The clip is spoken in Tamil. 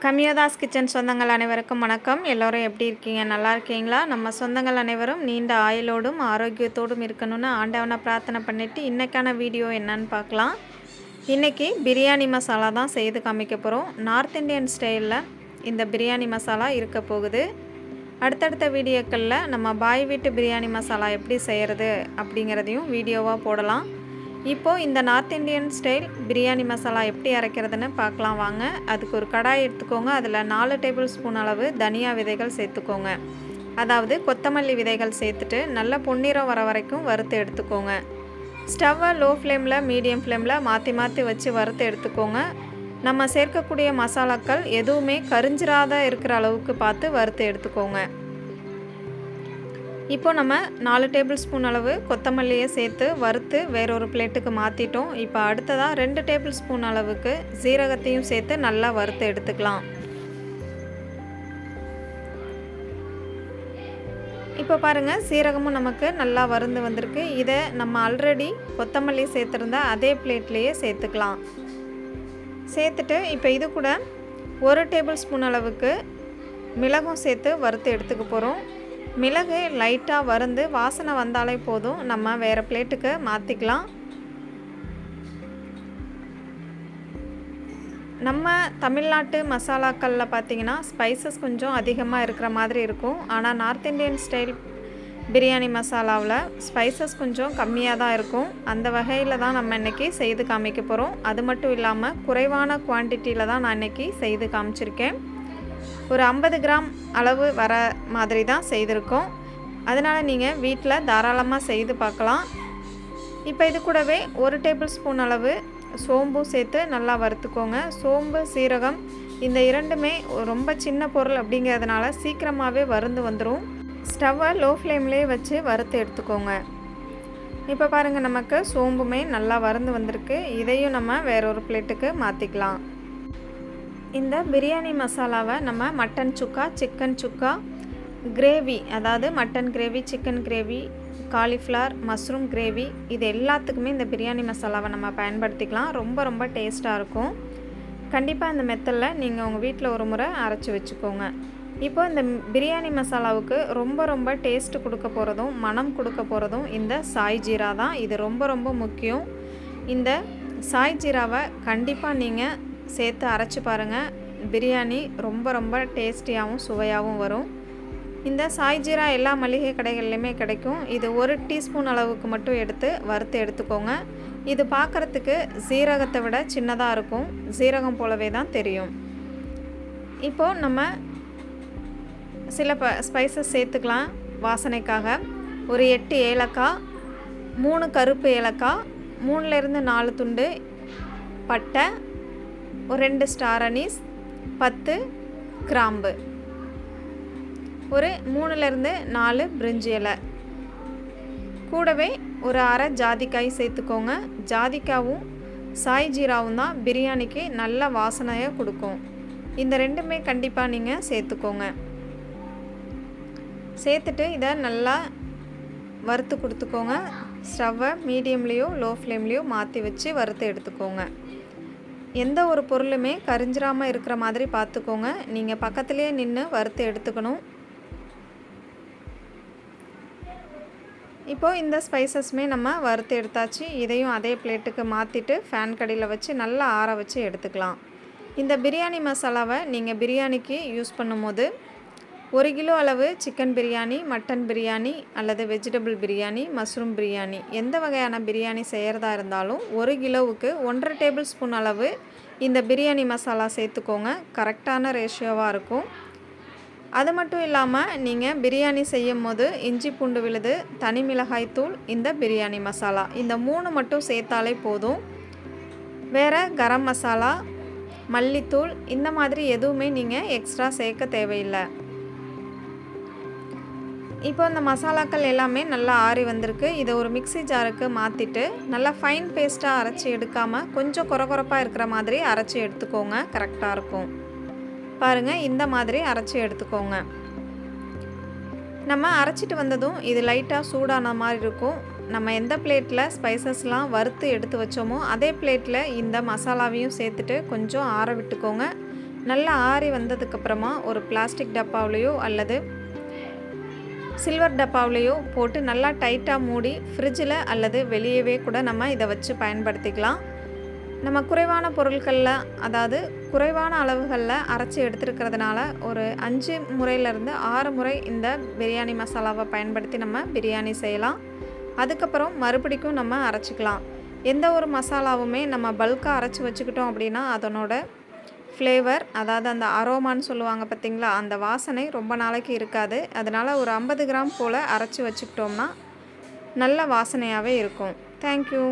கம்யோதாஸ் கிச்சன் சொந்தங்கள் அனைவருக்கும் வணக்கம். எல்லோரும் எப்படி இருக்கீங்க? நல்லா இருக்கீங்களா? நம்ம சொந்தங்கள் அனைவரும் நீண்ட ஆயுளோடும் ஆரோக்கியத்தோடும் இருக்கணும்னு ஆண்டவனை பிரார்த்தனை பண்ணிவிட்டு இன்றைக்கான வீடியோ என்னன்னு பார்க்கலாம். இன்றைக்கி பிரியாணி மசாலா தான் செய்து காமிக்க போகிறோம். நார்த் இந்தியன் ஸ்டைலில் இந்த பிரியாணி மசாலா இருக்க போகுது. அடுத்தடுத்த வீடியோக்களில் நம்ம பாய் வீட்டு பிரியாணி மசாலா எப்படி செய்கிறது அப்படிங்கிறதையும் வீடியோவாக போடலாம். இப்போது இந்த north Indian style biryani masala எப்படி அரைக்கிறதுன்னு பார்க்கலாம் வாங்க. அதுக்கு ஒரு கடாய் எடுத்துக்கோங்க. அதில் 4 டேபிள் ஸ்பூன் அளவு தனியா விதைகள் சேர்த்துக்கோங்க. அதாவது கொத்தமல்லி விதைகள் சேர்த்துட்டு நல்லா பொன்னிறம் வர வரைக்கும் வறுத்து எடுத்துக்கோங்க. ஸ்டவ்வை லோ ஃப்ளேமில் மீடியம் ஃப்ளேமில் மாற்றி மாற்றி வச்சு வறுத்து எடுத்துக்கோங்க. நம்ம சேர்க்கக்கூடிய மசாலாக்கள் எதுவுமே கரிஞ்சிராத இருக்கிற அளவுக்கு பார்த்து வறுத்து எடுத்துக்கோங்க. இப்போ நம்ம 4 டேபிள் ஸ்பூன் அளவு கொத்தமல்லியை சேர்த்து வறுத்து வேறொரு பிளேட்டுக்கு மாற்றிட்டோம். இப்போ அடுத்ததாக 2 டேபிள் ஸ்பூன் அளவுக்கு சீரகத்தையும் சேர்த்து நல்லா வறுத்து எடுத்துக்கலாம். இப்போ பாருங்கள், சீரகமும் நமக்கு நல்லா வறுந்து வந்திருக்கு. இதை நம்ம ஆல்ரெடி கொத்தமல்லி சேர்த்துருந்தா அதே பிளேட்லேயே சேர்த்துக்கலாம். சேர்த்துட்டு இப்போ இது கூட 1 டேபிள் ஸ்பூன் அளவுக்கு மிளகும் சேர்த்து வறுத்து எடுத்துக்க போகிறோம். மிளகு லைட்டாக வறுந்து வாசனை வந்தாலே போதும், நம்ம வேறு பிளேட்டுக்கு மாற்றிக்கலாம். நம்ம தமிழ்நாட்டு மசாலாக்களில் பார்த்திங்கன்னா ஸ்பைசஸ் கொஞ்சம் அதிகமாக இருக்கிற மாதிரி இருக்கும். ஆனால் நார்த் இந்தியன் ஸ்டைல் பிரியாணி மசாலாவில் ஸ்பைசஸ் கொஞ்சம் கம்மியாக தான் இருக்கும். அந்த வகையில் தான் நம்ம இன்றைக்கி செய்து காமிக்க போகிறோம். அது மட்டும் இல்லாமல் குறைவான குவான்டிட்டியில் தான் நான் இன்றைக்கி செய்து காமிச்சிருக்கேன். ஒரு 50 கிராம் அளவு வர மாதிரி தான் செய்திருக்கோம். அதனால் நீங்கள் வீட்டில் தாராளமாக செய்து பார்க்கலாம். இப்போ இது கூடவே 1 டேபிள் ஸ்பூன் அளவு சோம்பும் சேர்த்து நல்லா வறுத்துக்கோங்க. சோம்பு சீரகம் இந்த இரண்டுமே ரொம்ப சின்ன பொருள் அப்படிங்கிறதுனால சீக்கிரமாகவே வறுந்து வந்துடும். ஸ்டவ்வை லோ ஃப்ளேம்லேயே வச்சு வறுத்து எடுத்துக்கோங்க. இப்போ பாருங்கள், நமக்கு சோம்புமே நல்லா வறுந்து வந்திருக்கு. இதையும் நம்ம வேறொரு பிளேட்டுக்கு மாற்றிக்கலாம். இந்த பிரியாணி மசாலாவை நம்ம மட்டன் சுக்கா, சிக்கன் சுக்கா, கிரேவி, அதாவது mutton gravy, chicken gravy, cauliflower, mushroom gravy, இது எல்லாத்துக்குமே இந்த பிரியாணி மசாலாவை நம்ம பயன்படுத்திக்கலாம். ரொம்ப ரொம்ப டேஸ்ட்டாக இருக்கும். கண்டிப்பாக இந்த மெத்தடில் நீங்கள் உங்கள் வீட்டில் ஒரு முறை அரைச்சி வச்சுக்கோங்க. இப்போ இந்த பிரியாணி மசாலாவுக்கு ரொம்ப ரொம்ப டேஸ்ட்டு கொடுக்க போகிறதும் மனம் கொடுக்க போகிறதும் இந்த சாய் ஜீரா தான். இது ரொம்ப ரொம்ப முக்கியம். இந்த சாய் ஜீராவை கண்டிப்பாக நீங்கள் சேர்த்து அரைச்சி பாருங்கள். பிரியாணி ரொம்ப ரொம்ப டேஸ்டியாகவும் சுவையாகவும் வரும். இந்த சாய் ஜீரா எல்லா மளிகை கடைகள்லையுமே கிடைக்கும். இது 1 டீஸ்பூன் அளவுக்கு மட்டும் எடுத்து வறுத்து எடுத்துக்கோங்க. இது பார்க்குறதுக்கு சீரகத்தை விட சின்னதாக இருக்கும். சீரகம் போலவே தான் தெரியும். இப்போது நம்ம சில ஸ்பைசஸ் சேர்த்துக்கலாம் வாசனைக்காக. ஒரு 8 ஏலக்காய், 3 கருப்பு ஏலக்காய், 3லேருந்து 4 துண்டு பட்டை, ஒரு 2 ஸ்டார் அனீஸ், 10 கிராம்பு, ஒரு 3லேருந்து 4 பிரிஞ்சி இலை, கூடவே ஒரு அரை ஜாதிக்காய் சேர்த்துக்கோங்க. ஜாதிக்காவும் சாய் ஜீராவும் தான் பிரியாணிக்கு நல்ல வாசனையை கொடுக்கும். இந்த ரெண்டுமே கண்டிப்பாக நீங்கள் சேர்த்துக்கோங்க. சேர்த்துட்டு இதை நல்லா வறுத்து கொடுத்துக்கோங்க. ஸ்டவ்வை மீடியம்லேயோ லோ ஃப்ளேம்லேயோ மாற்றி வச்சு வறுத்து எடுத்துக்கோங்க. எந்த ஒரு பொருளுமே கரிஞ்சிராமல் இருக்கிற மாதிரி பார்த்துக்கோங்க. நீங்கள் பக்கத்துலேயே நின்று வறுத்து எடுத்துக்கணும். இப்போது இந்த ஸ்பைசஸ்மே நம்ம வறுத்து எடுத்தாச்சு. இதையும் அதே பிளேட்டுக்கு மாற்றிட்டு ஃபேன் கடியில் வச்சு நல்லா ஆற வச்சு எடுத்துக்கலாம். இந்த பிரியாணி மசாலாவை நீங்கள் பிரியாணிக்கு யூஸ் பண்ணும்போது 1 கிலோ அளவு சிக்கன் பிரியாணி, மட்டன் பிரியாணி அல்லது வெஜிடபிள் பிரியாணி, மஷ்ரூம் பிரியாணி, எந்த வகையான பிரியாணி செய்கிறதா இருந்தாலும் 1 கிலோவுக்கு 1.5 டேபிள் ஸ்பூன் அளவு இந்த பிரியாணி மசாலா சேர்த்துக்கோங்க. கரெக்டான ரேஷியோவாக இருக்கும். அது மட்டும் இல்லாமல் நீங்கள் பிரியாணி செய்யும் போது இஞ்சி பூண்டு விழுது, தனி மிளகாய் தூள், இந்த பிரியாணி மசாலா, இந்த 3 மட்டும் சேர்த்தாலே போதும். வேறு கரம் மசாலா, மல்லித்தூள் இந்த மாதிரி எதுவுமே நீங்கள் எக்ஸ்ட்ரா சேர்க்க தேவையில்லை. இப்போ இந்த மசாலாக்கள் எல்லாமே நல்லா ஆறி வந்திருக்கு. இதை ஒரு மிக்ஸி ஜாருக்கு மாற்றிட்டு நல்லா ஃபைன் பேஸ்ட்டாக அரைச்சி எடுக்காமல் கொஞ்சம் கொரகொரப்பாக இருக்கிற மாதிரி அரைச்சி எடுத்துக்கோங்க. கரெக்டாக இருக்கும். பாருங்கள், இந்த மாதிரி அரைச்சி எடுத்துக்கோங்க. நம்ம அரைச்சிட்டு வந்ததும் இது லைட்டாக சூடான மாதிரி இருக்கும். நம்ம எந்த பிளேட்டில் ஸ்பைசஸ்லாம் வறுத்து எடுத்து வச்சோமோ அதே பிளேட்டில் இந்த மசாலாவையும் சேர்த்துட்டு கொஞ்சம் ஆற விட்டுக்கோங்க. நல்லா ஆறி வந்ததுக்கப்புறமா ஒரு பிளாஸ்டிக் டப்பாவிலையோ அல்லது சில்வர் டப்பாவிலையோ போட்டு நல்லா டைட்டாக மூடி ஃப்ரிட்ஜில் அல்லது வெளியவே கூட நம்ம இதை வச்சு பயன்படுத்திக்கலாம். நம்ம குறைவான பொருட்களில், அதாவது குறைவான அளவுகளில் அரைச்சி எடுத்துருக்கிறதுனால ஒரு 5 முறையிலேருந்து 6 முறை இந்த பிரியாணி மசாலாவை பயன்படுத்தி நம்ம பிரியாணி செய்யலாம். அதுக்கப்புறம் மறுபடிக்கும் நம்ம அரைச்சிக்கலாம். எந்த ஒரு மசாலாவுமே நம்ம பல்காக அரைச்சி வச்சுக்கிட்டோம் அப்படின்னா அதனோட ஃப்ளேவர், அதாவது அந்த அரோமான்னு சொல்லுவாங்க பார்த்திங்களா, அந்த வாசனை ரொம்ப நாளைக்கு இருக்காது. அதனால் ஒரு 50 கிராம் போல் அரைச்சி வச்சுக்கிட்டோம்னா நல்ல வாசனையாகவே இருக்கும். தேங்க்யூ.